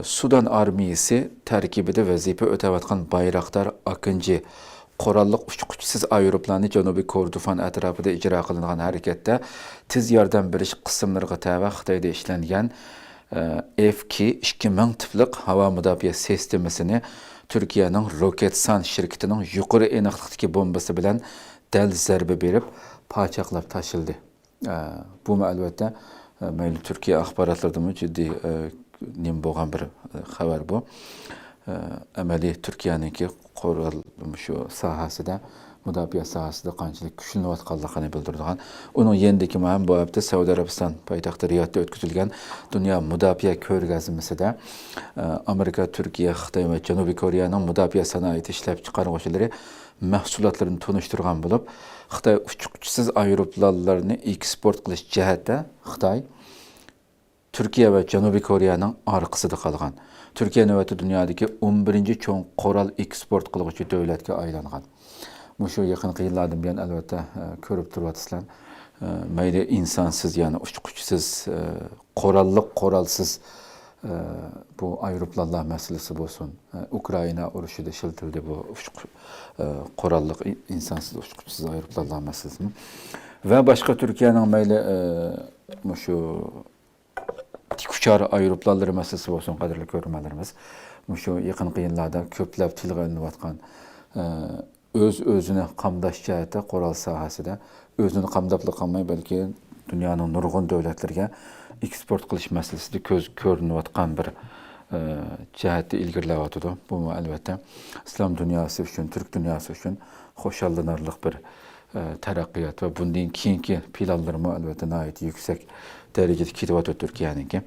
Sudan armiyasi tarkibida vazifa o'tayotgan Bayraktar Akıncı qurolliq uchquchisiz aeroplanni Janubiy Kordofan atrofida ijro qilingan harakatda tez yordam berish qismlariga tava Xitoyda ishlangan F-2000 tiplik havo mudofaa sistemasini Turkiyaning Roketsan shirkatining yuqori aniqlikdagi bombasi bilan dal zarba berib, parçaqlab tashildi. Bu albatta mayli Turkiya axborotlarida jiddiy nim bo'lgan bir xabar bu. Amaliy Turkiyaningki qurol shu sohasida, mudofaa sohasida qanchalik kuchlanayotganligini bildirgan. Uning yendiki ham bu hafta Saudiya Arabiston poytaxti Riyodda o'tkazilgan Dunyo mudofaa ko'rgazmasida Amerika, Turkiya, Xitoy va Janubiy Koreyaning mudofaa sanoati ishlab chiqaruvchilari mahsulotlarini tunishtirgan bo'lib, Xitoy uchquchisiz aeroplanlarni eksport qilish jihatda Xitoy Türkiye ve Janubiy Koreyaning orqasida qolgan. Türkiye navbatda dunyodagi 11-chi cho'ng qurol eksport qiluvchi davlatga aylangan. Shu yaqinqi yillardan buyon albatta ko'rib turibsizlar. Mayli insonsiz, ya'ni uchquchisiz, qurolsiz bu aeroplanlar masalasi bo'lsin. Ukraina urushida ishlatildi bu qurolliq insonsiz uchquchisiz aeroplanlar masalasi. Va boshqa Turkiyaning mayli shu uçar aeroplanları meselesi olsun qadrli ko'rmalarimiz. Shu yaqinqi yillarda ko'plab tilga ilinayotgan o'z-o'zini qamdash jihatda qurol sohasida o'zini qamdab qolmay, balki dunyoning nurg'un davlatlarga eksport qilish masalasida ko'z ko'rinayotgan bir jihatda ilgarilayotdi. Bu albatta islom dunyosi uchun, turk dunyosi uchun xo'shallanarli bir taraqqiyot va bundan keyingi planlarimiz albatta nihoyat yuksak darajada ketyapti Turkiyaningki.